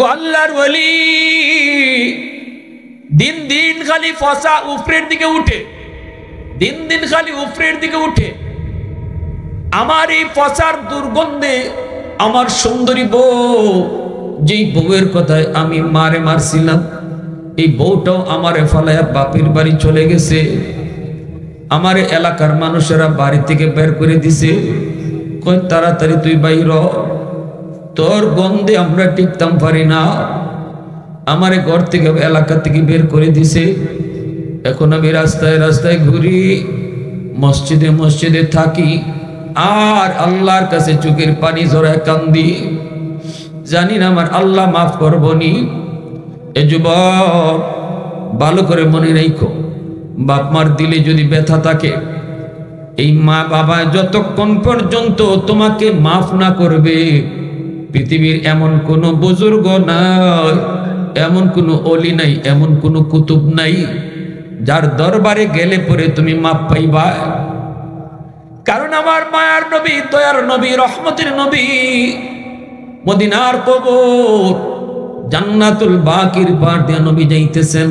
আল্লাহর ওলি দিন দিন খালি ফসা উপরের দিকে উঠে, দিন দিন খালি উপরের দিকে উঠে। আমার এই ফসার দুর্গন্ধে আমার সুন্দরী বউ, যেই বউয়ের কথায় আমি মারে মারছিলাম, এই বউটাও আমারে ফালায়া বাপের বাড়ি চলে গেছে। আমার এলাকার মানুষেরা বাড়ি থেকে বের করে দিছে, কই তাড়াতাড়ি তুই বাইর, তোর গন্ধে আমরা টিকতাম পারি না। আমারে ঘর থেকে এলাকা থেকে বের করে দিছে। এখন আমি রাস্তায় রাস্তায় ঘুরি, মসজিদে মসজিদে থাকি, আর আল্লাহর কাছে চোখের পানি ঝরায় কান্দি। জানি না আমার আল্লাহ মাফ করবনি। এ যুবক, ভালো করে মনে রাখো, বাপ মার দিলে যদি ব্যথা থাকে, এই মা বাবা যতক্ষণ পর্যন্ত তোমাকে মাফ না করবে, পৃথিবীর এমন কোন বুজুর্গ নাই, এমন কোন অলি নাই, এমন কোন কুতুব নাই যার দরবারে গেলে পরে তুমি মাফ পাইবা। কারণ আমার মায়ার নবী, দয়ার নবী, রহমতের নবী, মদিনার কবর জান্নাতুল বাকির পার দিয়ে নবী যাইতেছেন।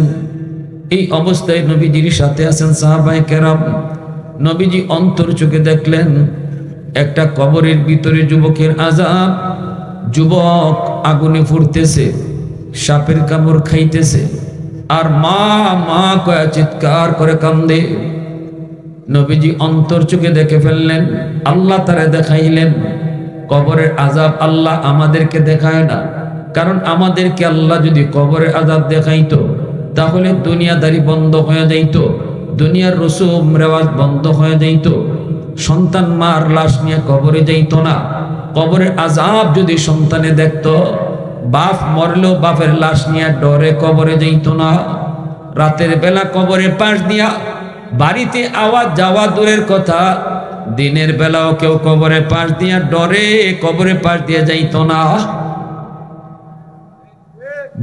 এই অবস্থায় নবীজির সাথে আছেন সাহাবায়ে কেরাম। নবীজি অন্তর চোখে দেখলেন একটা কবরের ভিতরে যুবকের আযাব। যুবক আগুনে ফুটতেছে, সাপের কামড় খাইতেছে, আর মা মা কয়া চিৎকার করে কান্দে। নবীজি অন্তর চোখে দেখে ফেললেন, আল্লাহ তারা দেখাইলেন। কবরের আযাব আল্লাহ আমাদেরকে দেখায় না, কারণ আমাদেরকে আল্লাহ যদি কবরের আযাব দেখাইতো তাহলে দুনিয়াদারি বন্ধ হয়ে যাইত, দুনিয়ার রসুম রেওয়াজ বন্ধ হয়ে যাইত, সন্তান মার লাশ নিয়ে কবরে যাইত না। কবরের আযাব যদি সন্তানে দেখতো, বাপ মরলেও বাপের লাশ নিয়ে ডরে কবরে যাইত না। রাতের বেলা কবরের পাশ দিয়া বাড়িতে আওয়াজ যাওয়া দূরের কথা, দিনের বেলাও কেউ কবরের পাশ দিয়া ডরে কবরের পাশ দিয়ে যাইত না।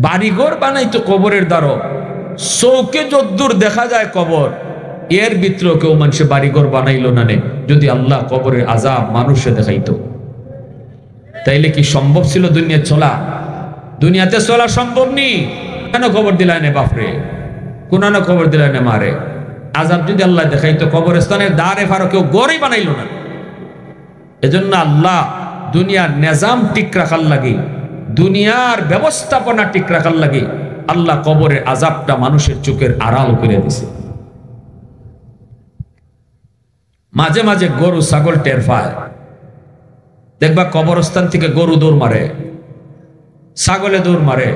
বাড়িঘর বানাইতো কবরের দ্বারা, চৌকে যদ্দূর দেখা যায় কবর, এর ভিতরেও কেউ মানুষে বাড়িঘর বানাইল না নে, যদি আল্লাহ কবরের আযাব মানুষে দেখাইতো। তাইলে কি সম্ভব ছিল দুনিয়া চলা? দুনিয়াতে চলা সম্ভব নেই। কেন খবর দিলাই নে বাপরে, কোন খবর দিলাই নে মারে? আযাব যদি আল্লাহ দেখাইতো, কবরস্থানের দ্বারে ফারো কেউ গড়ই বানাইল না। এজন্য আল্লাহ দুনিয়ার নিজাম ঠিক রাখার লাগে, দুনিয়ার ব্যবস্থাপনা ঠিক রাখার লাগে আল্লাহ কবরের আযাবটা মানুষের চোখের আড়াল করে দিছে। মাঝে মাঝে গরু ছাগল টের পায়, দেখবা কবরস্থান থেকে গরু দৌড় মারে, ছাগলে দৌড় মারে।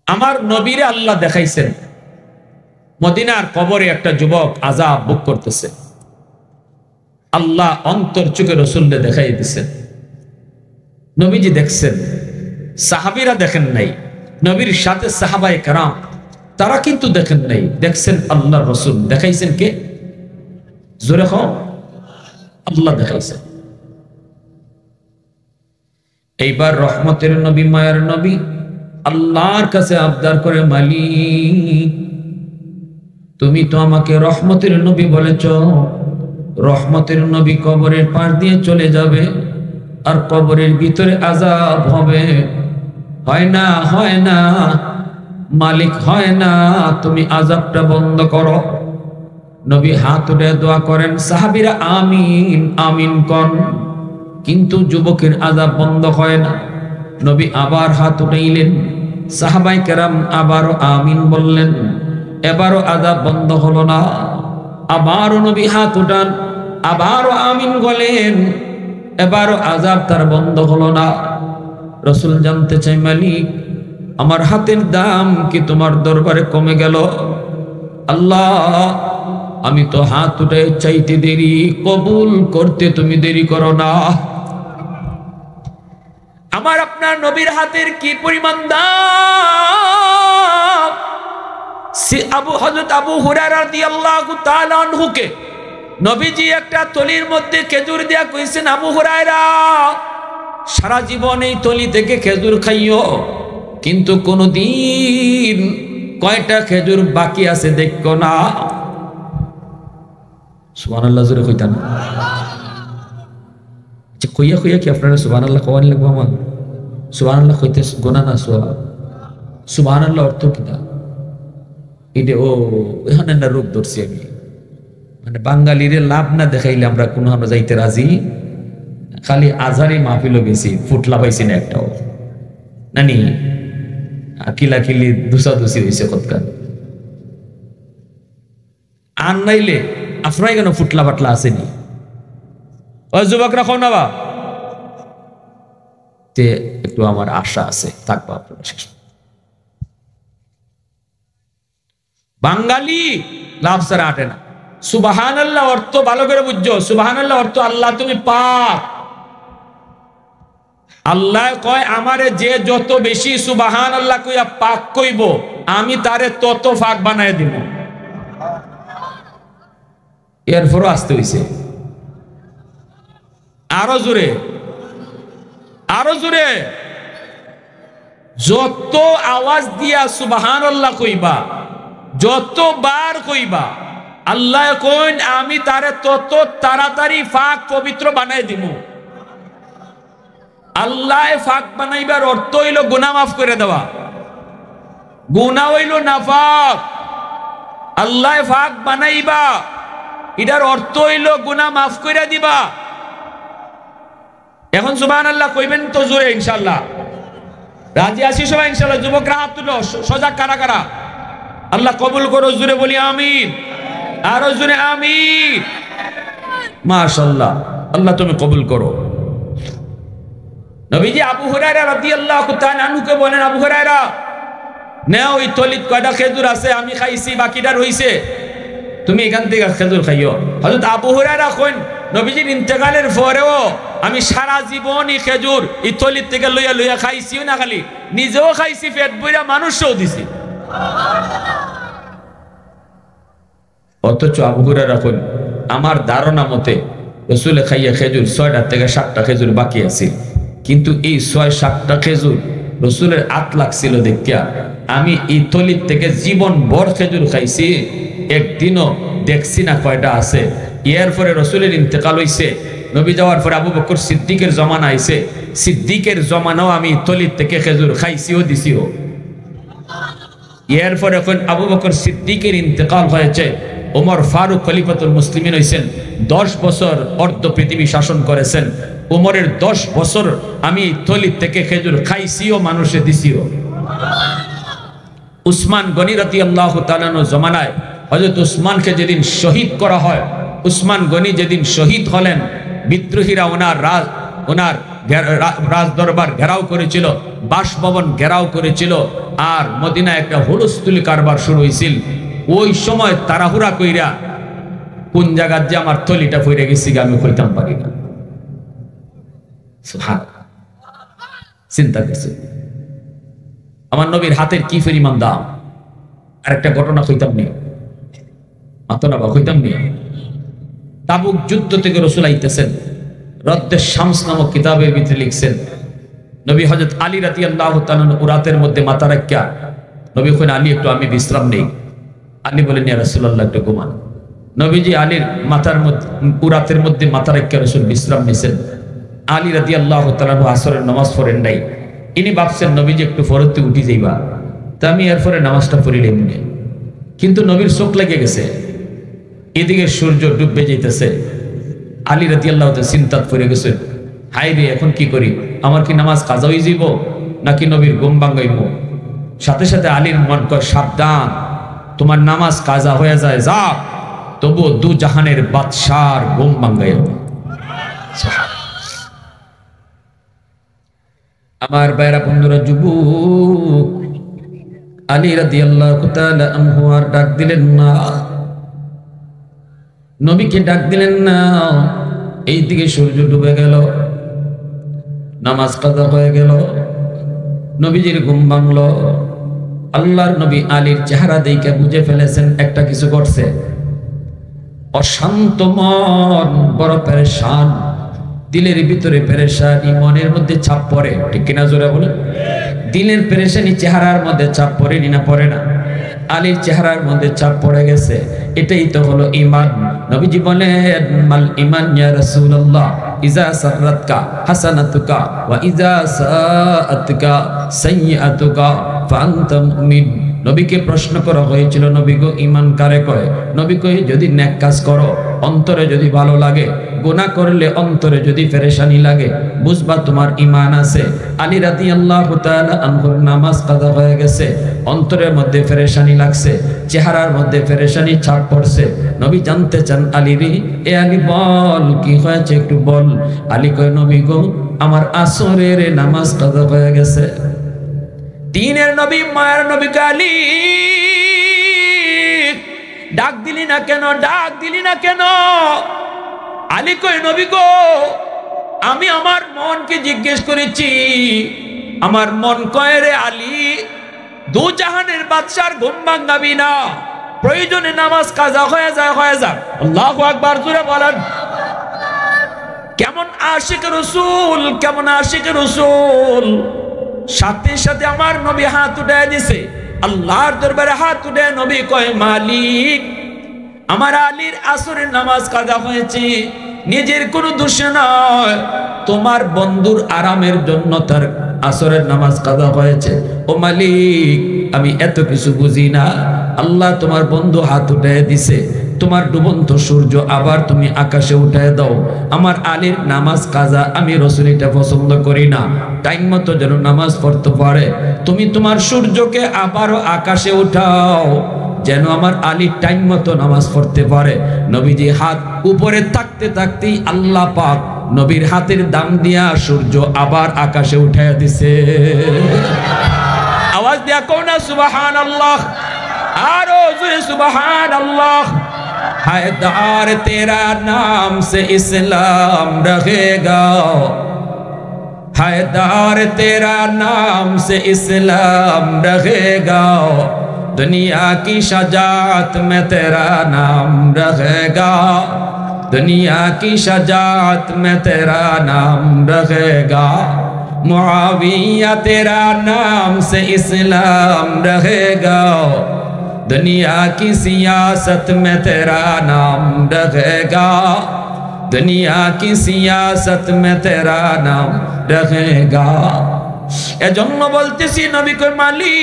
আমার নবীরে আল্লাহ দেখাইছেন, মদিনার কবরে একটা যুবক আযাব ভোগ করতেছে, আল্লাহ অন্তর চোখে রাসূলকে দেখাই দিয়েছেন। নবীজি দেখছেন, সাহাবীরা দেখেন নাই, নবীর সাথে সাহাবায়ে কেরাম তারা কিন্তু দেখেন নাই, দেখছেন আল্লাহর রাসূল। দেখাইছেন কে? জোরে কও, আল্লাহ দেখাইছেন। এইবার রহমতের নবী, মায়ার নবী আল্লাহর কাছে আবদার করে, মালিক তুমি তো আমাকে রহমতের নবী বলেছ, রহমতের নবী কবরের পাশ দিয়ে চলে যাবে আর কবরের ভিতরে আযাব হবে। হয় না, হয় না মালিক, হয় না, তুমি আযাবটা বন্ধ করো। নবী হাত উঠে দোয়া করেন, সাহাবীরা আমিন আমিন কন, কিন্তু যুবকের আযাব বন্ধ হয় না। নবী আবার হাত উঠাইলেন, সাহাবায়ে কেরাম আবারও আমিন বললেন, এবারও আযাব বন্ধ হলো না। আবারও নবী হাত উঠান, আবারও আমিন বলেন, এবারও আযাব তার বন্ধ হলো না। রাসূল জানতে চাই, মালিক আমার হাতের দাম কি তোমার দরবারে কমে গেল? আল্লাহ আমি তো হাত উঠে চাইতে দেরি, কবুল করতে তুমি দেরি করো না। আমার আপনার নবীর হাতের কি পরিমাণ দাম! হযরত আবু হুরায়রা রাদিয়াল্লাহু তাআলা আনহুকে নবীজি একটা তলির মধ্যে খেজুর দিয়া কইছেন, আবু হুরায়রা সারা জীবন এই তলি থেকে খেজুর খাইও, কিন্তু কোনদিন কয়টা খেজুর বাকি আছে দেখো না। সুবহানাল্লাহ, জোরে কইতা না? আচ্ছা কইয়া কইয়া কি আপনারা সুবহানাল্লাহ কওয়ান লাগবো? আমার সুবহানাল্লাহ কইতে গোনা না সোয়া? সুবহানাল্লাহ অর্থ কিনা এটা? ও এখানে না রূপ ধরছি আমি, মানে বাঙালিরে লাভ না দেখাইলে আমরা কোনো আমরা যাইতে রাজি। খালি আজারি মাহফিলও গেছি, ফুটলা পাইছি না একটাও, নানি কিলা কিলি দুসাদুসি হয়েছে কতকাল। আর নাইলে আপনারাই কেন ফুটলা পাটলা আসেনি? ও যুবকরা খাও না বা একটু আমার আশা আছে, থাকবো আপনারা শেষ। বাঙালি লাভ ছাড়া আটে না। সুবহানাল্লাহ অর্থ ভালো করে বুঝছো, সুবহানাল্লাহ অর্থ আল্লাহ তুমি পাক। আল্লাহ কয় আমারে যে যত বেশি সুবহানাল্লাহ কইয়া পাক কইব আমি তারে তত পাক বানায় দিব। এরপরও আসতে হইছে আরো জোরে, আরো জোরে। যত আওয়াজ দিয়া সুবহানাল্লাহ কইবা, যতবার কইবা, আল্লাহ কইন আমি তারে তত তাড়াতাড়ি পাক পবিত্র বানাই দিব। আল্লাহ পাক বানাইবার অর্থ হইল গুনাহ মাফ করে দেওয়া। গুনাহ হইল নাফাক, আল্লাহ পাক বানাইবা এটার অর্থ হইল গুনাহ মাফ করে দিবা। এখন সুবহানাল্লাহ কইবেন তো জোরে ইনশাআল্লাহ? রাজি আছি সবাই ইনশাআল্লাহ? যুবকরা হাত তুলো, সজাগ কারা কারা? আল্লাহ কবুল করো, জোরে বলি আমিন, আরো জোরে আমিন। মাশাআল্লাহ, আল্লাহ তুমি কবুল করো। নবীজি আবু হুরায়রা রাদিয়াল্লাহু তাআলা আনহুকে বলেন, আবু হুরায়রা নাও এই তলিত কয়টা খেজুর আছে আমি খাইছি, বাকিটা রইছে, তুমি এখান থেকে খেজুর খাইও। হযরত আবু হুরায়রা কইন নবীজির ইন্তেকালের পরেও আমি সারা জীবন এই খেজুর এই তলিত থেকে লইয়া লইয়া খাইছিও না, খালি নিজেও খাইছি, পেট ভইরা মানুষও দিছি। অথচ আবু হুরায়রা কইন আমার ধারণা মতে রাসূল খাইয়া খেজুর 6টা থেকে 7টা খেজুর বাকি আছে, কিন্তু এই 6-7টা খেজুর রাসূলের আত লাগছিল দেখিয়া আমি এই তলিত থেকে জীবন ভর খেজুর খাইছি, একদিনও দেখছি না কয়টা আছে। এরপরে রাসূলের ইন্তেকাল হইছে, নবী যাওয়ার পরে আবু বকর সিদ্দিকের জমানা আইছে, সিদ্দিকের জমানাও আমি তলিত থেকে খেজুর খাইছিও দিছিও। এরপরে এখন আবু বকর সিদ্দিকের ইন্তেকাল হয়েছে, ওমর ফারুক খলিফাতুল মুসলিমিন হইছেন, 10 বছর অর্ধ পৃথিবী শাসন করেছেন। ওমরের 10 বছর আমি তলিত থেকে খেজুর খাইছিও, মানুষে দিছিও। উসমান গনি রাদিয়াল্লাহু তাআলা জমানায় হযরত উসমানকে যেদিন শহীদ করা হয়, উসমান গনি যেদিন শহীদ হলেন, বিদ্রোহীরা ওনার রাজ দরবার ঘেরাও করেছিল, বাসভবন ঘেরাও করেছিল, আর মদিনায় একটা হুলস্থুল কারবার শুরু হয়েছিল। ওই সময় তাড়াহুড়া কইরা কোন জায়গার যে আমার থলিটা পড়ে গেছি আমি কইতাম পারি না। সুবহানাল্লাহ, চিন্তা করছে আমার নবীর হাতের কি পরিমাণ দাম। আর একটা ঘটনা কইতাম নি, মাতনা বা কইতাম নি। তাবুক যুদ্ধ থেকে রাসূল আইতেছেন, রদ্দে শামস নামক কিতাবের ভিতরে লিখছেন নবী হযরত আলী রাদিয়াল্লাহু তাআলা উরাতের মধ্যে মাথা রাখিয়া নবী কইলেন আলী একটু আমি বিশ্রাম নেই। আলী বলেন ইয়া রাসূলুল্লাহ একটু ঘুমান। নবীজি আলীর মাথার মধ্যে উরাতের মধ্যে মাথা রাখিয়া রাসূল বিশ্রাম নিছেন। আলী রাদিয়াল্লাহু তাআলা আসরের নামাজ পড়েন নাই, ইনি ভাবছেন নবীজি একটু ফরতে উঠি যাইবা, তা আমি এরপরে নামাজটা পড়িলাম না। কিন্তু নবীর চোখ লেগে গেছে, এদিকে সূর্য ডুববে যাইতেছে। আলী রাদিয়াল্লাহু তাআলা চিন্তাত পড়ে গেছেন, হাই রে এখন কি করি, আমার কি নামাজ কাজা হয়ে যাইব নাকি নবীর ঘুম ভাঙাইব? সাথে সাথে আলীর মন কয় সাবধান, তোমার নামাজ কাজা হয়ে যায় যা, তবু দু জাহানের বাদশার ঘুম ভাঙাইব। আমার ভাইরা বন্ধুরা, যুবক আলী রাদিয়াল্লাহু তাআলা আনহু আর ডাক দিলেন না, নবীকে ডাক দিলেন না। এইদিকে সূর্য ডুবে গেল, নামাজ কাজা হয়ে গেল, নবীজির ঘুম ভাঙলো। আল্লাহর নবী আলীর চেহারা দেখে বুঝে ফেলেছেন একটা কিছু ঘটছে। অশান্ত মন, বড় পেরেশান, দিলের ভিতরে পেরেশানি, মনের মধ্যে ছাপ পড়ে, ঠিক কিনা জোরে বলে? দিলের পেরেশানি চেহারার মধ্যে ছাপ পড়ে না? পড়ে না? আলীর চেহারার মধ্যে ছাপ পড়ে গেছে। এটাই তো হলো ঈমান। নবীজি বলেন মাল ঈমান ইয়া রাসূলুল্লাহ, ইজা সাররাতকা হাসানাতুকা ওয়া ইজা সাআতকা সাইয়্যাতুকা ফাআনতা মুমিন। নবীকে প্রশ্ন করা হয়েছিল, নবী গো ঈমান কারে কয়? নবী কয় যদি নেক কাজ করো অন্তরে যদি ভালো লাগে, গুনাহ করলে অন্তরে যদি পেরেশানি লাগে, বুঝবা তোমার ঈমান আছে। আলী রাদিয়াল্লাহু তাআলা আনহুর নামাজ কাজা হয়ে গেছে, অন্তরের মধ্যে পেরেশানি লাগছে, চেহারার মধ্যে পেরেশানি ছাপ পড়ছে। নবী জানতে চান আলী রে, এ আলী বল কি হয়েছে একটু বল। আলী কয় নবী গো আমার আসরের নামাজ কাজা হয়ে গেছে। দিনের নবী মায়ের নবী আলী ডাক দিলি না কেন, ডাক দিলি না কেন? আলী কয় নবী গো আমি আমার মনকে জিজ্ঞেস করেছি, আমার মন কয় রে আলী দু জাহানের বাদশার ঘুম ভাঙাবি না, প্রয়োজনে নামাজ কাজা হয়ে যায়, হয়ে যাক। আল্লাহু আকবার জোরে বলেন। কেমন আশিক রাসূল, কেমন আশিক রাসূল। সাথে সাথে আমার নবী হাত উঠায় দিছে, আল্লাহর দরবারে হাত উঠায় নবী কয় মালিক আমার আলীর আসরের নামাজ কাজা হয়েছে, নিজের কোনো দোষ নয়, তোমার বন্ধুর আরামের জন্য তার আসরের নামাজ কাজা হয়েছে। ও মালিক আমি এত কিছু বুঝি না, আল্লাহ তোমার বন্ধু হাত উঠায় দিছে, তোমার ডুবন্ত সূর্য আবার তুমি আকাশে উঠায় দাও। আমার আলীর নামাজ কাজা, আমি রাসূল এটা পছন্দ করি না, টাইম মতো যেন নামাজ পড়তে পারে। তুমি তোমার সূর্যকে আবারও আকাশে উঠাও, যেন আমার আলী টাইম মতো নামাজ পড়তে পারে। নবীজি হাত উপরে থাকতে থাকতেই আল্লাহ পাক নবীর হাতের দাম দিয়া সূর্য আবার আকাশে উঠাইয়া দিছে। আওয়াজ দিয়া কও না সুবহানাল্লাহ, আরো জোরে সুবহানাল্লাহ। हैदर तेरा नाम से इस्लाम रहेगा, हैदर तेरा नाम से इस्लाम रहेगा, दुनिया की शजात में तेरा नाम रहेगा, दुनिया की शजात में तेरा नाम रहेगा, मुआविया तेरा नाम से इस्लाम रहेगा, दुनिया की सियासत में तेरा नाम रहेगा, दुनिया की सियासत में तेरा नाम रहेगा। এজন্য বলতেছি নবী কই মালিক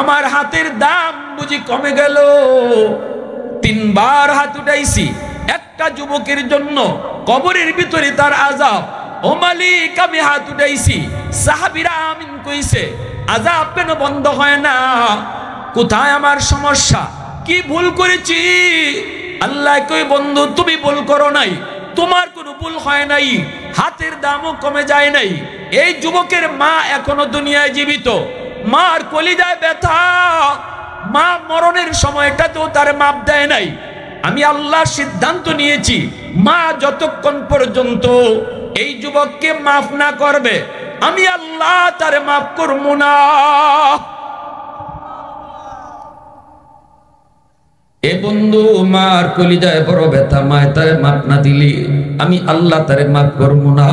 আমার হাতের দাম বুঝি কমে গেল। তিনবার হাত উঠাইছি একটা যুবকের জন্য, কবরের ভিতরে তার আযাব। ও মালিক আমি হাত উঠাইছি, সাহাবীরা আমিন কইছে, আযাব কেন বন্ধ হয় না? কোথায় আমার সমস্যা, কি ভুল করেছি? আল্লাহ কই বন্ধু তুমি ভুল করো নাই, তোমার কোনো ভুল হয় নাই, হাতের দামও কমে যায় নাই। এই যুবকের মা এখনো দুনিয়ায় জীবিত, মার কলিজায় ব্যথা, মা মরণের সময়টাতেও তার মাপ দেয় নাই। আমি আল্লাহ সিদ্ধান্ত নিয়েছি মা যতক্ষণ পর্যন্ত এই যুবককে মাফ না করবে আমি আল্লাহ তারে মাফ করব না। এ বন্ধু মার কলিজায় বড় ব্যথা, মায় তারে মাফ না দিলি আমি আল্লাহ তারে মাফ করব না।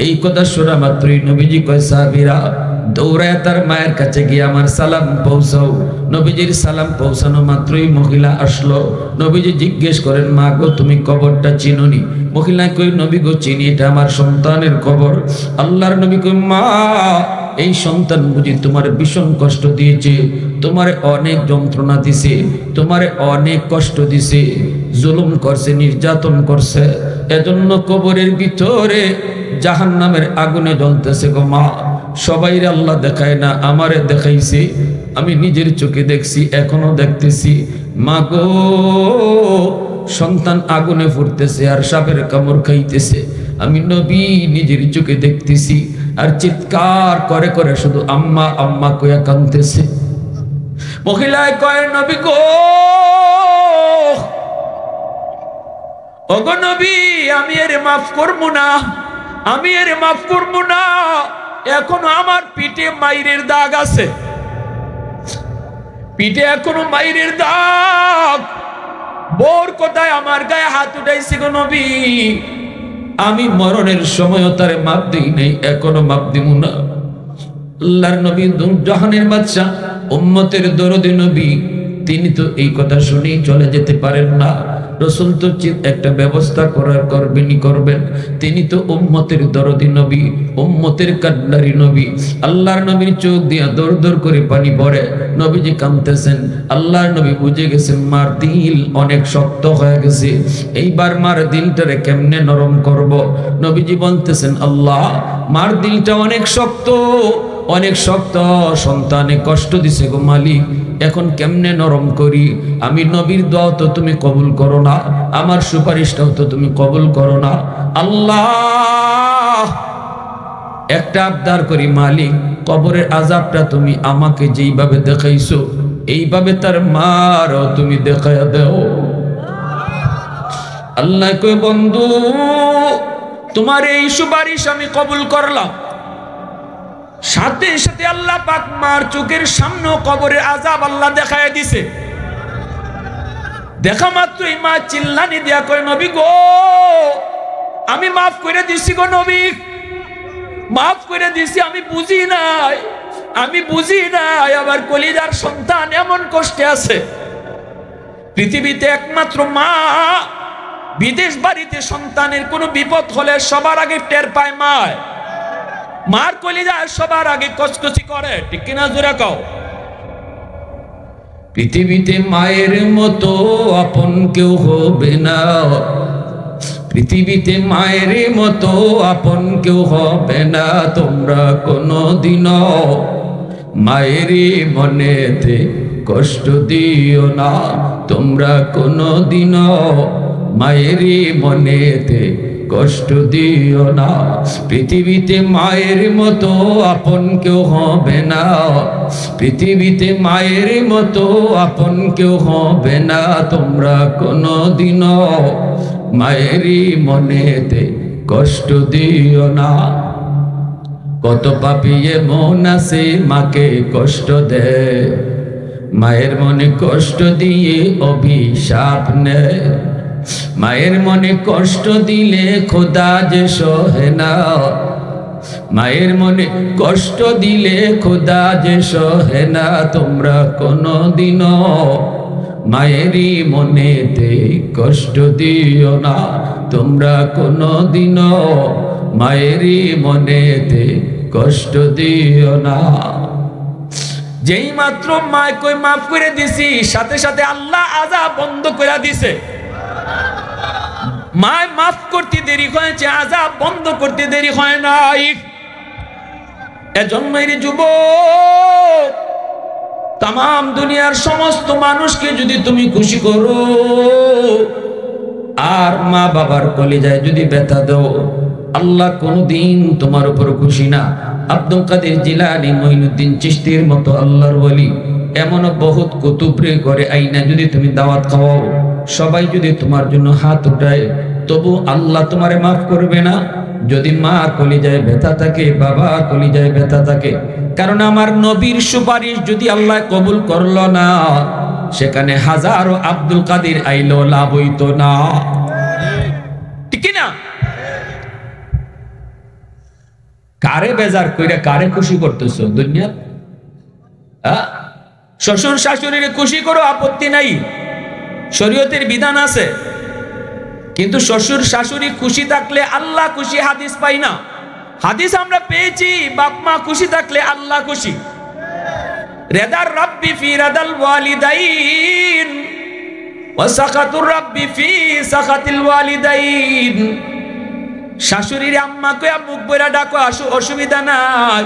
এই কথা শোনা মাত্রই নবীজি কয় সাহাবীরা দৌড়ায় তার মায়ের কাছে গিয়ে আমার সালাম পৌঁছাও। নবীজির সালাম পৌঁছানো মাত্রই মহিলা আসলো। নবীজি জিজ্ঞেস করেন মা গো তুমি কবরটা চিনোনি? মহিলা কই নবী গো চিনি, এটা আমার সন্তানের কবর। আল্লাহর নবী কই মা এই সন্তান বুঝি তোমার ভীষণ কষ্ট দিয়েছে, তোমার অনেক যন্ত্রণা দিছে, তোমার অনেক কষ্ট দিছে, জুলুম করছে, নির্যাতন করছে, এজন্য কবরের ভিতরে জাহান্নামের আগুনে জ্বলতেছে গো মা। সবাইরে আল্লাহ দেখায় না, আমারে দেখাইছে, আমি নিজের চোখে দেখছি, এখনো দেখতেছি। মা গো সন্তান আগুনে ফুটতেছে আর সাপের কামড় খাইতেছে, আমি নবী নিজের চোখে দেখতেছি। আর চিৎকার করে করে শুধু আম্মা আম্মা কইয়া কাঁদতেছে। মহিলায় কয় নবী গো ওগো নবী আমি এর মাফ করব না, আমি এর মাফ করব না, এখনো আমার পিঠে মাইরের দাগ আছে, পিঠে এখনো মাইরের দাগ। বোর কোথায় আমার গায়ে হাত উঠাইছি গো নবী, আমি মরণের সময়ও তারে মাপ দিই নাই, এখনো মাপ দিব না। আল্লাহর নবী জাহানের বাদশা উম্মতের দরদী নবী, তিনি তো এই কথা শুনেই চলে যেতে পারেন না। রাসূল তো একটা ব্যবস্থা করবেন। তিনি তো উম্মতের দরদি নবী, উম্মতের কান্ডারি নবী। আল্লাহর নবীর চোখ দিয়ে দর দর করে পানি পড়ে, নবীজি কাঁদতেছেন। আল্লাহর নবী বুঝে গেছেন মার দিল অনেক শক্ত হয়ে গেছে, এইবার মার দিলটারে কেমনে নরম করব। নবীজি বলতেছেন, আল্লাহ মার দিলটা অনেক শক্ত, অনেক শক্ত, সন্তানে কষ্ট দিছে গো মালিক, এখন কেমনে নরম করি। আমি নবীর দোয়া তো তুমি কবুল করো না, আমার সুপারিশটাও তো তুমি কবুল করো না। আল্লাহ একটা আবদার করি, মালিক কবরের আযাবটা তুমি আমাকে যেইভাবে দেখাইছো এইভাবে তার মারও তুমি দেখাইয়া দাও। আল্লাহ কই, বন্ধু তোমার এই সুপারিশ আমি কবুল করলাম। সাথে সাথে আল্লাহ পাক মার চোখের সামনে কবরের আযাব আল্লাহ দেখায় দিছে। দেখা মাত্রই মা চিল্লানি দিয়া কয়, নবী গো আমি মাফ করে দিছি গো নবী, মাফ করে দিছি, আমি বুঝি নাই, আমি বুঝি নাই আবার কলিজার সন্তান এমন কষ্টে আছে। পৃথিবীতে একমাত্র মা, বিদেশ বাড়িতে সন্তানের কোনো বিপদ হলে সবার আগে টের পায় মা। মার কলিজা সবার আগে কচকচি করে, ঠিক কিনা জোরে কও। পৃথিবীতে মায়ের মতো আপন কেউ হবে না, পৃথিবীতে মায়ের মতো আপন কেউ হবে না। তোমরা কোনোদিনও মায়ের মনেতে কষ্ট দিও না, তোমরা কোনোদিনও মায়ের মনেতে কষ্ট দিও না। পৃথিবীতে মায়ের মতো আপন কেউ হবে না, পৃথিবীতে মায়ের মতো আপন কেউ হবে না। তোমরা কোনোদিনও মায়ের মনেতে কষ্ট দিও না। কত পাপী মন আছে মাকে কষ্ট দেয়, মায়ের মনে কষ্ট দিয়ে অভিশাপ নেয়। মায়ের মনে কষ্ট দিলে খোদা যে সহে না, মায়ের মনে কষ্ট দিলে খোদা যে সহে না। তোমরা কোনোদিনও মায়েরই মনেতে কষ্ট দিও না, তোমরা কোনোদিনও মায়েরই মনেতে কষ্ট দিও না। যেই মাত্র মায় কই মাফ করে দিছি, সাথে সাথে আল্লাহ আযাব বন্ধ করে দিছে। মায় মাফ করতে দেরি হয়েছে, আযাব বন্ধ করতে দেরি হয় নাই। এজন্যই যুবক, তাম দুনিয়ার সমস্ত মানুষকে যদি তুমি খুশি করো আর মা বাবার কলিজায় যদি ব্যথা দাও, আল্লাহ কোনদিন তোমার উপর খুশি না। আব্দুল কাদের জিলানী, মঈনুদ্দিন চিশতির মতো আল্লাহর ওলি এমনও বহুত কুতুবরে করে আইনা যদি তুমি দাওয়াত খাওয়াও, সবাই যদি তোমার জন্য হাত উঠায়, তবু আল্লাহ তোমারে মাফ করবে না যদি মা কলিজায় ব্যথা থাকে, বাবা কলিজায় ব্যথা থাকে। কারণ আমার নবীর সুপারিশ যদি আল্লাহ কবুল করলো না, সেখানে হাজারো আব্দুল কাদের আইলো লাভ হইতো না, ঠিক না? কারে বেজার কইরা কারে খুশি করতেছো দুনিয়া? শ্বশুর শাশুড়ির খুশি করো, আপত্তি নাই, শরীয়তের বিধান আছে। কিন্তু শ্বশুর শাশুড়ি খুশি থাকলে আল্লাহ খুশি হাদিস পাই না। হাদিস আমরা পেয়েছি, বাপ মা খুশি থাকলে আল্লাহ খুশি। রেদার রাব্বি ফি রাদাল ওয়ালিদাইন ওয়া সাখাতুর রাব্বি ফি সাখাতিল ওয়ালিদাইন। শাশুড়ির আম্মা কইয়া মুখ বইরা ডাকো, অসুবিধা নাই,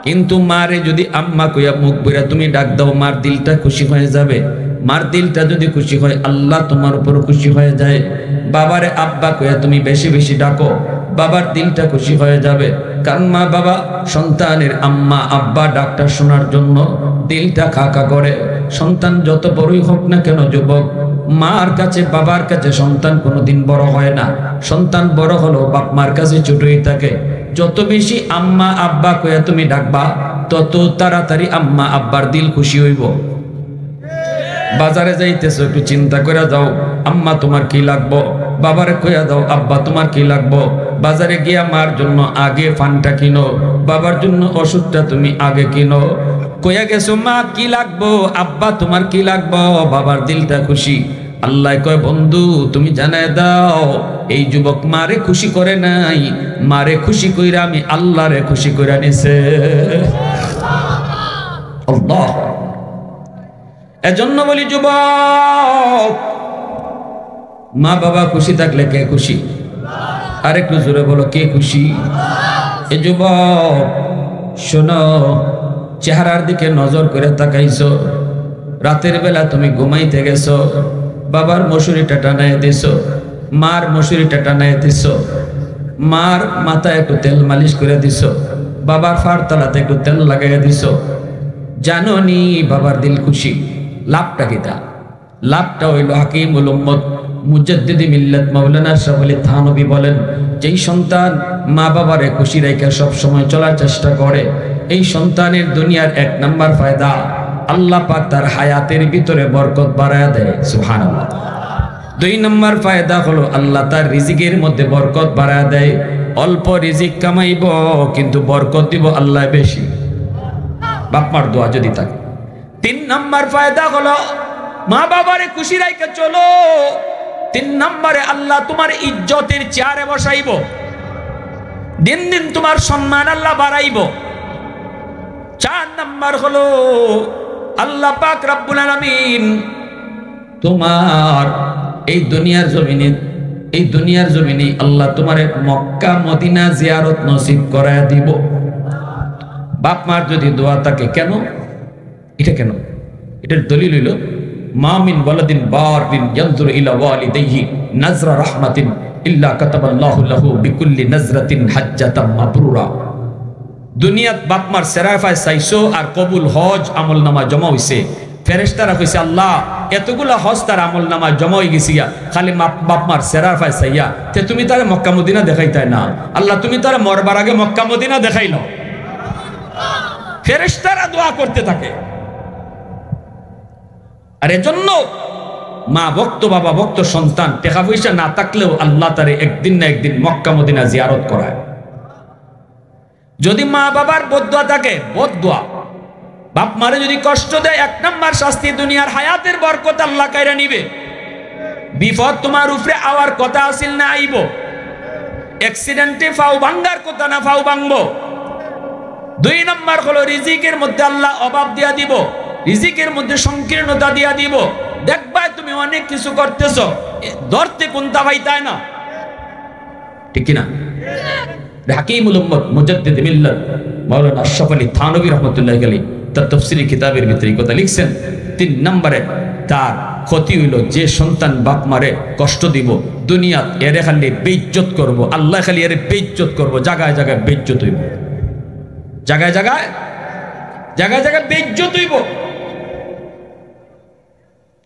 কিন্তু মারে যদি আম্মা কইয়া মুখ বইরা তুমি ডাক দাও, মার দিলটা খুশি হয়ে যাবে। মার দিলটা যদি খুশি হয়, আল্লাহ তোমার উপর খুশি হয়ে যায়। বাবারে আব্বা কইয়া তুমি বেশি বেশি ডাকো, বাবার দিলটা খুশি হয়ে যাবে। কারণ মা বাবা সন্তানের আম্মা আব্বা ডাকটা শোনার জন্য দিলটা খাকা করে। সন্তান যত বড়ই হোক না কেন যুবক, মার কাছে বাবার কাছে সন্তান কোনোদিন বড় হয় না। সন্তান বড় হলো বাপ মার কাছে ছোটই থাকে। যত বেশি আম্মা আব্বা কইয়া তুমি ডাকবা, তত তাড়াতাড়ি আম্মা আব্বার দিল খুশি হইব। বাজারে যাইতেছো, একটু চিন্তা করে যাও, আম্মা তোমার কি লাগবো, বাবারে কইয়া দাও আব্বা তোমার কি লাগবো। বাজারে গিয়া মার জন্য আগে ফানটা কিনো, বাবার জন্য ওষুধটা তুমি আগে কিনো। কইয়া গেছো মা কি লাগবো, আব্বা তোমার কি লাগবো, বাবার দিলটা খুশি। আল্লাহ কয় বন্ধু তুমি জানায় দাও এই যুবক মারে খুশি করে নাই, মারে খুশি কইরা আমি আল্লাহরে খুশি কইরা নিছে। আল্লাহ। এজন্য বলি যুবক, মা বাবা খুশি থাকলে কে খুশি? আরেকটু জোরে বলো, কে খুশি? এ যুবক শোনো, চেহারার দিকে নজর করে তাকাইছো, রাতের বেলা তুমি ঘুমাইতে গেছো, বাবার মশুরিটা টানায় দিছো, মার মশুরিটা টানায় দিছো, মার মাথায় একটু তেল মালিশ করে দিছো, বাবার ফাড়তলাতে একটু তেল লাগাইয়া দিছো, জানো নি বাবার দিল খুশি। লাভটা কিটা? লাভটা হইল হাকিমুল উম্মত মুজাদ্দিদি মিল্লাত মাওলানা আশরাফ আলী থানভী বলেন, যেই সন্তান মা বাবারে খুশি রেখে সব সময় চলার চেষ্টা করে, এই সন্তানের দুনিয়ার 1 নাম্বার ফায়দা, আল্লাহ পাক তার হায়াতের ভিতরে বরকত বাড়ায়া দেয়। সুবহানাল্লাহ। 2 নাম্বার ফায়দা হলো আল্লাহ তার রিজিকের মধ্যে বরকত বাড়ায়া দেয়। অল্প রিজিক কামাইব কিন্তু বরকত দিব আল্লাহ বেশি, বাপ মার দোয়া যদি থাকে। 3 নাম্বার ফায়দা হলো মা বাবারে খুশি রাইকে চলো, 3 নম্বরে আল্লাহ তোমার ইজ্জতের চেয়ারে বসাইব, দিন দিন তোমার সম্মান আল্লাহ বাড়াইব। 4 নাম্বার হলো আল্লাহ পাক রব্বুল আলামিন তোমার এই দুনিয়ার জমিনে আল্লাহ তোমারে মক্কা মদিনা জিয়ারত নসিব করায় দিব। বাপ মার যদি দোয়া থাকে, কেন এটা? কেন এটার দলিল হইল মা মিন ওয়ালাদিন বারিন ইয়ানজুরু ইলা ওয়ালিদাইহি নাজরা রাহমাতিন ইল্লা কাতাবাল্লাহু লাহু বিকুল্লি নাজরাতিন হাজ্জাতাম মাবরুরা। দুনিয়াত বাপ মার সেরাফায় চাইছো আর কবুল হজ আমল নামা জমা হইছে, ফেরেশতারা কইছে আল্লাহ এতগুলা হজ তার আমল নামা জমা হয়ে গেছি, খালি বাপ মার সেরাফায় চাইয়া তে তুমি তারে মক্কা মদিনা দেখাইতাই না, আল্লাহ তুমি তারে মরবার আগে মক্কা মদিনা দেখাইল। ফেরেশতারা দোয়া করতে থাকে। আর এজন্য মা ভক্ত, বাবা ভক্ত, সন্তান টাকা পয়সা না থাকলেও আল্লাহ তারে একদিন না একদিন মক্কা মদিনা জিয়ারত করায়। যদি মা বাবার বদদুয়া থাকে, বদদুয়া, বাপ মারে যদি কষ্ট দেয়, 1 নাম্বার শাস্তি দুনিয়ার হায়াতের বরকত আল্লাহ কাইরা নিবে। বিপদ তোমার উপরে আওয়ার কথা আসিল না আইব, অ্যাক্সিডেন্টে ফাও ভাঙ্গার কথা না ফাও ভাঙবো। 2 নাম্বার হলো রিজিকের মধ্যে আল্লাহ অভাব দিয়া দিব, রিজিকের মধ্যে সংকীর্ণতা দিয়া দিব। দেখবা তুমি অনেক কিছু করতেছো, ধরতে কোনটা পাইতাই না, ঠিক কিনা? হাকিমুল উম্মত মুজাদ্দিদ মিল্লাত মাওলানা আশরাফ আলী থানভী রাহমাতুল্লাহি আলাইহি তার তাফসীরি কিতাবের ভিতরে কথা লিখছেন। 3 নম্বরে তার ক্ষতি হইল যে সন্তান বাপ মারে কষ্ট দিব, দুনিয়াত এরে খালি বেইজ্জত করব, আল্লাহ খালি এরে বেইজ্জত করব, জায়গায় জায়গায় বেইজ্জত হইব, জায়গায় জায়গায় বেইজ্জত হইব।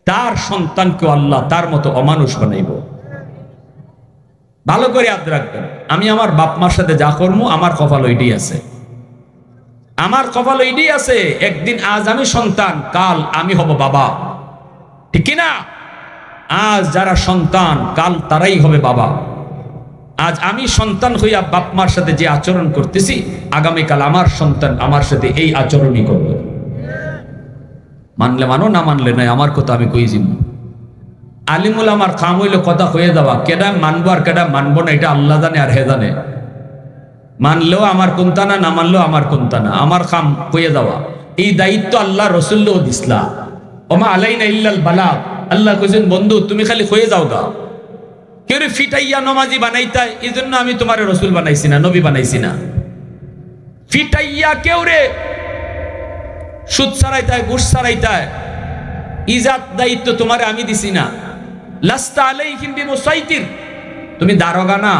তার সন্তানকে আল্লাহ তার মতো অমানুষ বানাইব। ভালো করে ইয়াদ রাখবেন, আমি আমার বাপ মার সাথে যা করবো আমার কপাল ওইটাই আছে, আমার কপাল ওইটাই আছে। একদিন আজ আমি সন্তান, কাল আমি হব বাবা, ঠিক কিনা? আজ যারা সন্তান কাল তারাই হবে বাবা। আজ আমি সন্তান হইয়া বাপ মার সাথে যে আচরণ করতেছি, আগামীকাল আমার সন্তান আমার সাথে এই আচরণই করবে। মানলে মানো, না মানলে নাই, আমার কথা আমি কই যাব। আলিমুল আমার কাম হইলে কথা হয়ে যাওয়া, কেডা মানবো আর কেডা মানবো না এটা আল্লাহ জানে আর হে জানে। মানলেও আমার কোনটা না, না মানলেও আমার কোনটা না, আমার কাম হয়ে যাওয়া। এই দায়িত্ব আল্লাহ রসুল্লাহ দিসলা, ওমা আলাইনা ইল্লাল বালাগ। আল্লাহ কইছেন বন্ধু তুমি খালি হয়ে যাও গা, কেউ ফিটাইয়া নমাজি বানাইতাই, এই জন্য আমি তোমার রসুল বানাইছি না, নবী বানাইছি না। ফিটাইয়া কেউ রে সুদ ছাড়াইতায়, ঘুষ ছাড়াইতায়, ইজাত দায়িত্ব তোমারে আমি দিছি না। লাস্তা আলাইহিম বিমুসাইতির, তুমি দারোগা না,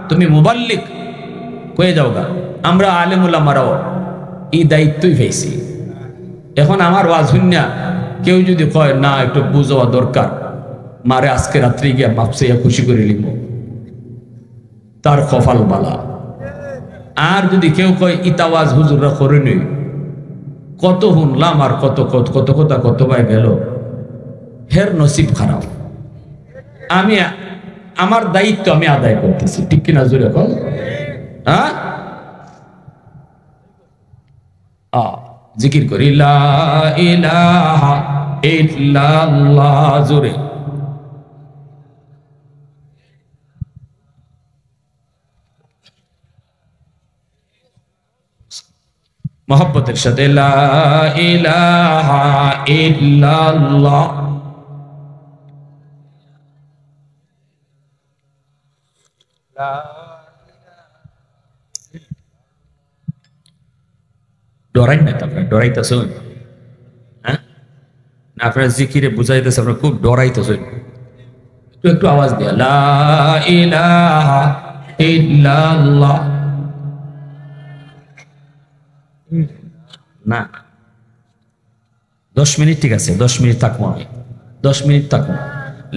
তুমি মুবাল্লিগ, কয়ে যাও গা। আমরা আলেম উলামারাও এই দায়িত্বই পেয়েছি। এখন আমার ওয়াজ শুনিয়া কেউ যদি কয় না একটু বুঝাওয়া দরকার, মারে আজকে রাত্রি গিয়া মাপসাইয়া খুশি করে লিব, তার কপাল বালা। আর যদি কেউ কয় ইতাওয়াজ হুজুররা করে নই, কত শুনলাম আর কত কত কত কথা কত ভাই গেল, হের নসিব খারাপ। আমি আমার দায়িত্ব আমি আদায় করতেছি, ঠিক কিনা জোরে কল? হ্যাঁ, জিকির করি লা ইলাহা ইল্লাল্লাহ, জোরে মোহাব্বতের সাথে লা ইলাহা ইল্লাল্লাহ। ডরাই না, আপনার ডরাইতেছেন? হ্যাঁ না, আপনার জিকিরে বুঝাইতেছে আপনার খুব ডরাইতেছেন। একটু একটু আওয়াজ দিয়া লা ইলাহা ইল্লাল্লাহ। না 10 মিনিট ঠিক আছে, 10 মিনিট থাকবো আমি, 10 মিনিট থাকবো।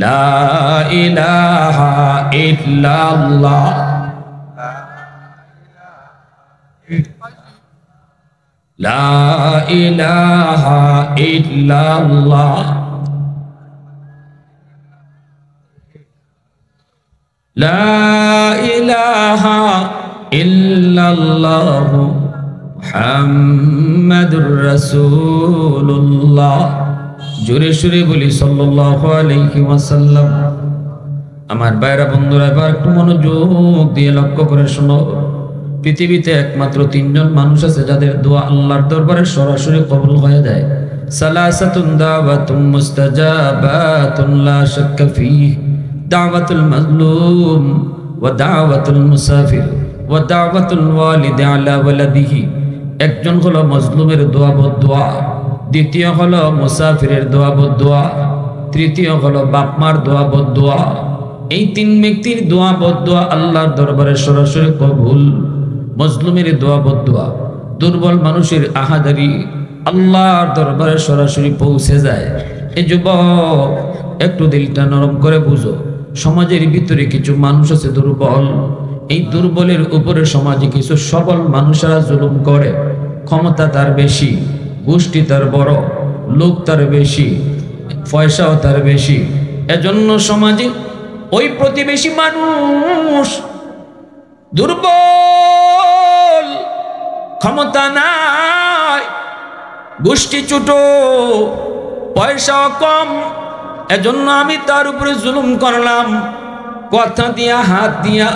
লা ইলাহা ইল্লাল্লাহ, লা ইলাহা ইল্লাল্লাহ, লা ইলাহা ইল্লাল্লাহ মুহাম্মাদুর রাসূলুল্লাহ। জোরে সুরে বলি সাল্লাল্লাহু আলাইহি ওয়াসাল্লাম। আমার ভাইরা বন্ধুরা, এবার একটু মনোযোগ দিয়ে লক্ষ্য করে শোনো। পৃথিবীতে একমাত্র 3 জন মানুষ আছে যাদের দোয়া আল্লাহর দরবারে সরাসরি কবুল হয়ে যায়। সালাসাতুন দাওয়াতুম মুস্তাজাবাতুন লা শাক্কা ফীহি, দাওয়াতুল মাজলুম ওয়া দাওয়াতুল মুসাফির ওয়া দাওয়াতুল ওয়ালিদি আলা ওয়ালাদিহি। একজন হলো মজলুমের দোয়া বদদোয়া, দ্বিতীয় হলো মুসাফিরের দোয়া বদদোয়া, তৃতীয় হলো বাপ মার দোয়া বদদোয়া। এই 3 ব্যক্তির দোয়া বদদোয়া আল্লাহর দরবারে সরাসরি কবুল। মজলুমের দোয়া বদদোয়া, দুর্বল মানুষের আহাদারি আল্লাহর দরবারে সরাসরি পৌঁছে যায়। এই যুবক, একটু দিলটা নরম করে বুঝো। সমাজের ভিতরে কিছু মানুষ আছে দুর্বল। এই দুর্বলের উপরে সমাজে কিছু সবল মানুষেরা জুলুম করে। ক্ষমতা তার বেশি, গোষ্ঠী তার বড়, লোক তার বেশি, পয়সাও তার বেশি। এজন্য সমাজে ওই প্রতিবেশী মানুষ দুর্বল, ক্ষমতা নাই, গোষ্ঠী ছোট, পয়সাও কম। এজন্য আমি তার উপরে জুলুম করলাম। কথা দিয়া, হাত দিয়া,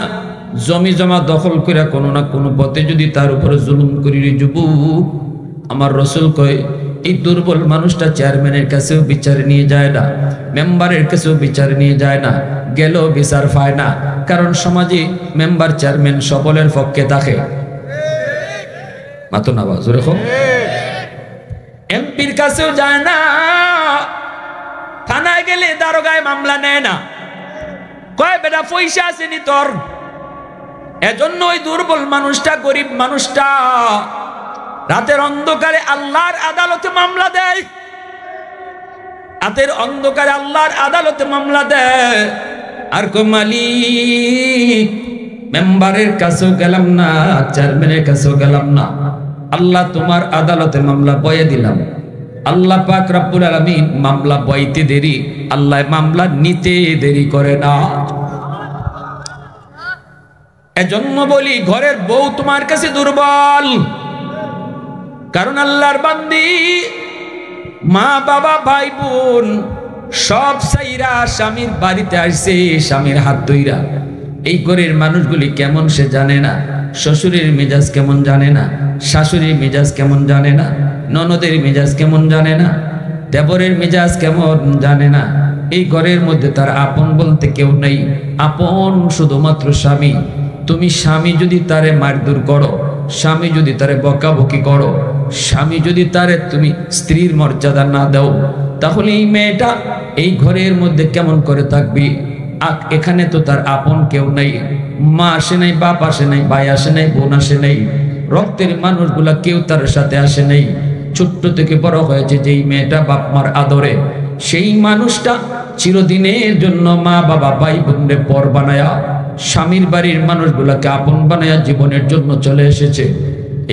জমি জমা দখল করে কোনো না কোনো পথে যদি তার উপরে জুলুম করি রে যুবক, আমার রসুল কয় এই দুর্বল মানুষটা চেয়ারম্যানের কাছেও বিচারে নিয়ে যায় না, মেম্বারের কাছেও বিচারে নিয়ে যায় না, গেলেও বিচার পায় না। কারণ সমাজে মেম্বার চেয়ারম্যান সবলের পক্ষে থাকে। মাতো না বাজুরে হোক। এমপির কাছেও যায় না, থানায় গেলে দারোগায় মামলা নেয় না, কয় বেটা পয়সা আসেনি তোর। এজন্য ওই দুর্বল মানুষটা, গরিব মানুষটা রাতের অন্ধকারে আল্লাহর আদালতে মামলা দেয়। রাতের অন্ধকারে আল্লাহর আদালতে মামলা দেয়। আর কো মালিক, মেম্বারের কাছেও গেলাম না, চেয়ারম্যানের কাছেও গেলাম না, আল্লাহ তোমার আদালতে মামলা বয়ে দিলাম। আল্লাহ পাক রব্বুল আলামিন মামলা বইতে দেরি, আল্লাহ মামলা নিতে দেরি করে না। এজন্য বলি ঘরের বউ তোমার কাছে দুর্বল। কারণ আল্লাহর বান্দি মা বাবা ভাই বোন সব সাইরা স্বামীর বাড়িতে আসছে, স্বামীর হাত ধইরা। এই ঘরের মানুষগুলি কেমন সে জানে না, শ্বশুরের মেজাজ কেমন জানে না, শাশুড়ির মেজাজ কেমন জানে না, ননদের মেজাজ কেমন জানে না, দেবরের মেজাজ কেমন জানে না। এই ঘরের মধ্যে তার আপন বলতে কেউ নেই, আপন শুধুমাত্র স্বামী। তুমি স্বামী যদি তারে মারধর করো, স্বামী যদি তারে বকাবকি করো, স্বামী যদি তারে তুমি স্ত্রীর মর্যাদা না দাও, তাহলে এই মেয়েটা এই ঘরের মধ্যে কেমন করে থাকবি? এখানে তো তার আপন কেউ নেই, মা আসে নাই, বাপ আসে নাই, ভাই আসে নাই, বোন আসে নাই, রক্তের মানুষগুলা কেউ তার সাথে আসে নাই। ছোট্ট থেকে বড় হয়েছে যেই মেয়েটা বাপ মার আদরে, সেই মানুষটা চিরদিনের জন্য মা বাবা ভাই বোনরে পর বানায়া, স্বামীর বাড়ির মানুষগুলাকে আপন বানায়া জীবনের জন্য চলে এসেছে।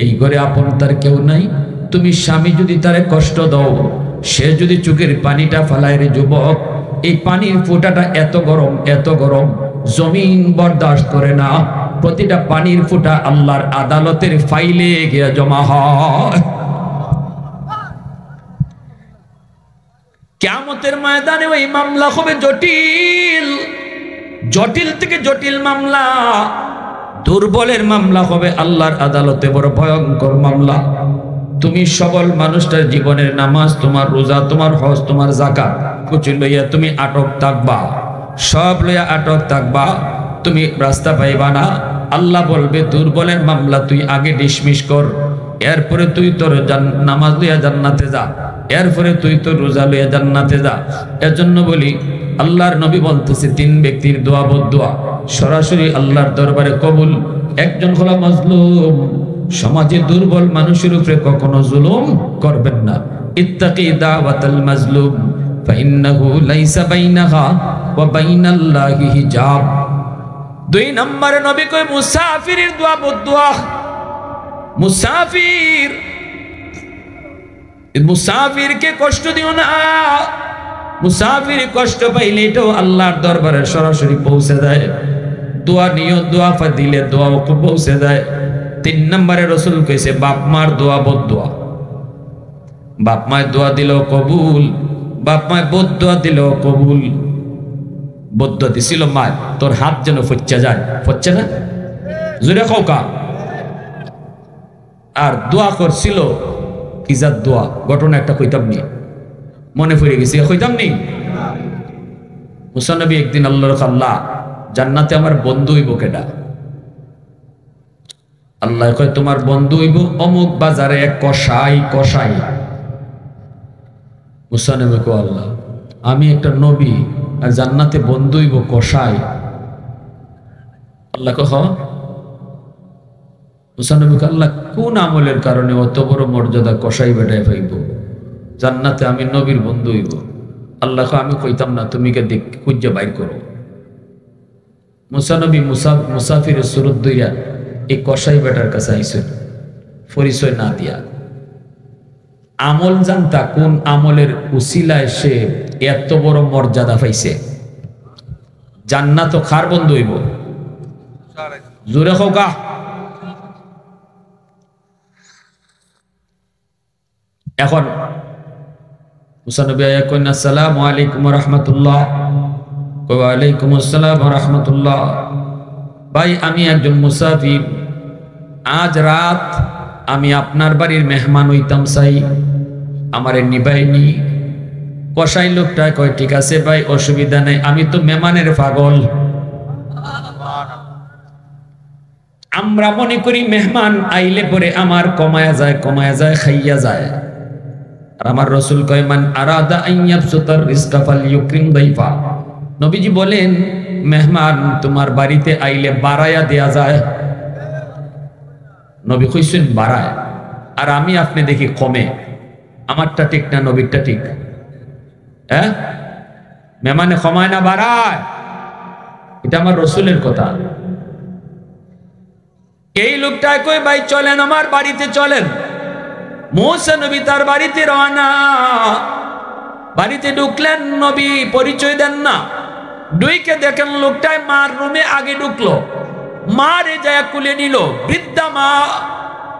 এই ঘরে আপন তার কেউ নাই। তুমি স্বামী যদি তারে কষ্ট দাও, সে যদি চোখের পানিটা ফালায় রে যুবক, এই পানির ফোঁটাটা এত গরম, এত গরম, জমিন বরদাস্ত করে না। প্রতিটা পানির ফোঁটা আল্লাহর আদালতের ফাইলে গিয়ে জমা হয়। কিয়ামতের ময়দানে ওই মামলা হবে জটিল, জটিল থেকে জটিল মামলা। দুর্বলের মামলা হবে আল্লাহর আদালতে বড় ভয়ঙ্কর মামলা। তুমি সবল মানুষটার জীবনের নামাজ, তোমার রোজা, তোমার হজ, তোমার যাকাত কুচি লইয়া তুমি আটক থাকবা, সব লইয়া আটক থাকবা, তুমি রাস্তা পাইবা না। আল্লাহ বলবে দুর্বলের মামলা তুই আগে ডিসমিস কর, এরপরে তুই তোর নামাজ লইয়া জান্নাতে যা, এরপরে তুই তোর রোজা লইয়া জান্নাতে যা। এর জন্য বলি আল্লাহর নবী বলতেছে 3 ব্যক্তির দোয়া বদদোয়া সরাসরি আল্লাহর দরবারে কবুল। একজন হলো মাজলুম, সমাজে দুর্বল মানুষের উপরে কখনো জুলুম করবেন না। ইত্তাকি দাওয়াতাল মাজলুম ফাইন্নাহু লাইসা বাইনাহা ওয়া বাইনাল্লাহি হিজাব। 2 নম্বরে নবী কয় মুসাফিরের দোয়া বদদোয়া। মুসাফিরকে কষ্ট দিও না। মুসাফির কষ্ট পাইলে এটাও আল্লাহর দরবারে সরাসরি পৌঁছে যায়। দোয়া নিও, দোয়া দিলে দোয়াও পৌঁছে যায়। 3 নম্বরে রাসূল কইছে বাপ মার দোয়া বদদোয়া। বাপ মায়ের দোয়া দিলেও কবুল, বাপ মায়ের বদদোয়া দিলেও কবুল। বদদোয়া দিছিল মা, তোর হাত যেন ফচ্চা যায়, ফচ্ছে না জোরে কওকা। আর দোয়া করছিল কিজাত দোয়া, ঘটনা একটা কইতাম নি, মনে পড়ে গেছে, কইতাম নি। মুসা নবী একদিন আল্লাহর আল্লাহ জান্নাতে আমার বন্ধু হইব কেডা? আল্লাহ কয় তোমার বন্ধু হইব অমুক বাজারে এক কসাই। কসাই মুসা নবী কয় আল্লাহ আমি একটা নবী আর জান্নাতে বন্ধু হইব কসাই? আল্লাহ কয় হ্যাঁ। মুসা নবী কয় আল্লাহ কোন আমলের কারণে অত বড় মর্যাদা কসাই বেটায় পাইব? জান্নাতে আমি নবীর বন্ধু হইব। আল্লাহ কয় আমি কইতাম না, তুমি কে দেখ খুঁজে বাইর করো। মুসা নবী মুসাফিরের সুরত দইয়া এই কসাই বেটার কাছে আইসেন, পরিচয় না দিয়া। আমল জানতা কোন আমলের উসিলায় সে এত বড় মর্যাদা পাইছে। জান্নাত খার বন্ধু হইব, জোরে হোকা। এখন মুসা নবী আয়া কইন আসসালামু আলাইকুম ওয়া রাহমাতুল্লাহ। ওয়া আলাইকুম আসসালাম ওয়া রাহমাতুল্লাহ। ভাই আমি একজন মুসাফির, আজ রাত আমি আপনার বাড়ির মেহমান হইতাম চাই, আমারে নিবাইনি। কসাই লোকটা কয় ঠিক আছে ভাই, অসুবিধা নেই, আমি তো মেহমানের পাগল। আমরা মনে করি মেহমান আইলে পরে আমার কমায়া যায় খাইয়া যায়। আর আমার রাসূল কয় মান আরাদা আইয়াবসুতার রিজকা ফালইউকরিম দাইফা। নবীজি বলেন মেহমান তোমার বাড়িতে আইলে বাড়ায়া দেয়া যায়। নবী কইছেন বাড়ায়, আর আমি আপনি দেখি কমে। আমারটা ঠিক না, নবীরটা ঠিক? হ্যাঁ, মেহমানে কমায় না বাড়ায়? এটা আমার রাসূলের কথা। এই লোকটা কই ভাই চলেন আমার বাড়িতে চলেন। মুসা নবী তার বাড়িতে রওনা। বাড়িতে ঢুকলেন, নবী পরিচয় দেন না। দুইকে দেখেন লোকটায় মার রুমে আগে ঢুকলো, মারে যায় কুলে নিল। বৃদ্ধা মা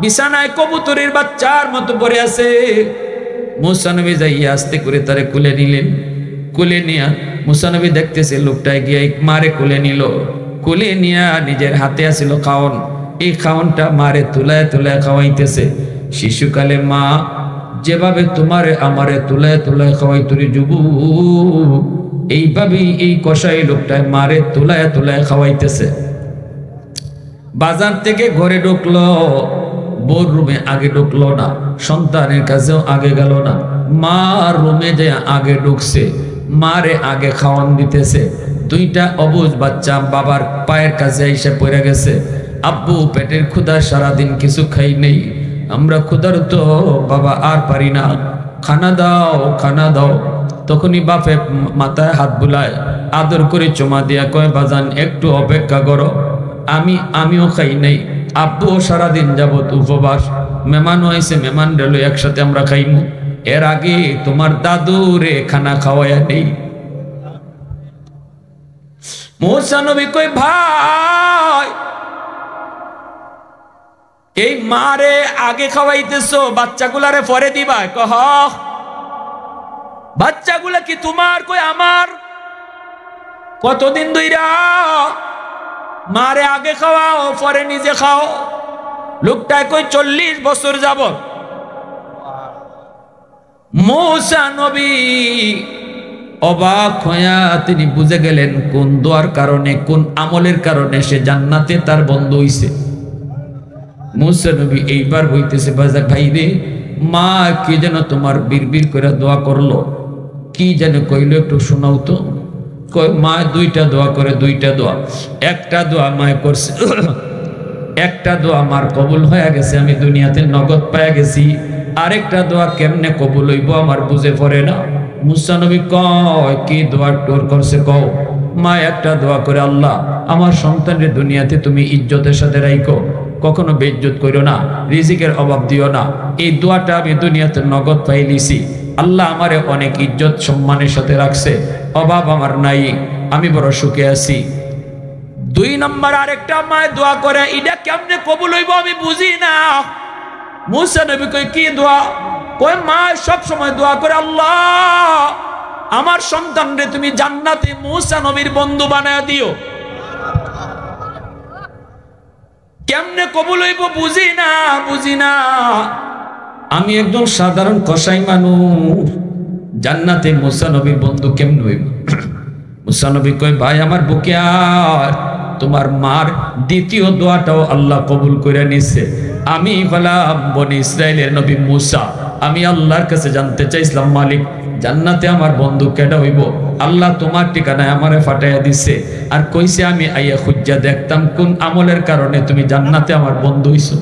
বিছানায় কবুতরের বাচ্চার মতো পড়ে আছে। মুসা নবী যাইয়া আস্তে করে তারে কুলে নিলেন। কুলে নিয়া মুসা নবী দেখতেছে লোকটায় গিয়ে মারে কুলে নিল। কুলে নিয়া নিজের হাতে আসিল খাওন, এই খাওনটা মারে তুলায় তুলায় খাওয়াইতেছে। শিশুকালে মা যেভাবে তোমারে আমারে তুলায় তুলায় খাওয়াই তুরি যুবু, এইভাবেই এই কসাই লোকটায় মারে তুলায় তুলায় খাওয়াইতেছে। বাজার থেকে ঘরে ঢুকলো, বোর রুমে আগে ঢুকলো না, সন্তানের কাছেও আগে গেল না, মার রুমে যে আগে ঢুকছে, মারে আগে খাওয়ান দিতেছে। দুইটা অবুঝ বাচ্চা বাবার পায়ের কাছে এসে পড়ে গেছে। আব্বু পেটের ক্ষুধা, সারাদিন কিছু খাই নেই, আমরা ক্ষুধার তো বাবা আর পারি না, খানা দাও খানা দাও। তখনই বাপে মাথায় হাত বুলায়, আদর করে চুমা দিয়া কয় বাজান একটু অপেক্ষা করো, আমিও খাই নাই, আব্বুও সারাদিন যাবত উপবাস, মেহমান হয়েছে, মেহমান রেলো একসাথে আমরা খাইমু, এর আগে তোমার দাদু রে খানা খাওয়াইয়া নেই। মুসা নবী কই ভাই এই মারে আগে খাওয়াইতেছো, বাচ্চাগুলারে পরে দিবা? কহ বাচ্চাগুলা কি তোমার? কই আমার। কতদিন ধইরা মারে আগে খাওয়াও পরে নিজে খাও। লোকটায় কই 40 বছর যাবত মূসা নবী অবাক হইয়া তিনি বুঝে গেলেন কোন দোয়ার কারণে, কোন আমলের কারণে সে জান্নাতে তার বন্ধু হইছে। মূসা নবী এইবার বলতেছে, বাজার ভাই রে, মা কি যেন তোমার বিড়বিড় করে দোয়া করলো, কি যেন কইলো একটু শোনাও তো। কয় মা দুইটা দোয়া করে, দুইটা দোয়া। একটা দোয়া মায় করছে, একটা দোয়া আমার কবুল হয়ে গেছে, আমি দুনিয়াতে নগদ পাইয়া গেছি। আরেকটা দোয়া কেমনে কবুল হইব আমার বুঝে পড়ে না। মূসা নবী কয় কি দোয়া টোর করছে কও। মা একটা দোয়া করে, আল্লাহ আমার সন্তানের দুনিয়াতে তুমি ইজ্জতের সাথে রাইখো, কখনো বেইজ্জত করো না, রিজিকের অভাব দিও না। এই দোয়াটা আমি দুনিয়াতে নগদ পাই লিছি। আল্লাহ আমারে অনেক ইজ্জত সম্মানের সাথে রাখছে, অভাব আমার নাই, আমি বড় সুখে আছি। দুই নম্বর আরেকটা মায় দোয়া করে, এটা কেমনে কবুল হইব আমি বুঝি না। মূসা নবী কই কি দোয়া? কই মা সব সময় দোয়া করে, আল্লাহ আমার সন্তানরে তুমি জান্নাতে মূসা নবীর বন্ধু বানায় দিও। কেমনে কবুল হইব বুঝি না, বুঝি না। আমি একজন সাধারণ কসাই মানুষ, জান্নাতে মূসা নবীর বন্ধু কেমনে হইব? মূসা নবী কই ভাই আমার বুকে আর তোমার মার দ্বিতীয় দোয়াটাও আল্লাহ কবুল করে নিছে। আমি হলাম বনি ইসরাইলের নবী মূসা, আমি আল্লাহর কাছে জানতে চাইছিলাম, মালিক জান্নাতে আমার বন্ধু কেডা হইব? আল্লাহ তোমার ঠিকানায় আমারে ফাটাইয়া দিছে, আর কইছে আমি আইয়া খুঁজা দেখতাম কোন আমলের কারণে তুমি জান্নাতে আমার বন্ধু হইছো।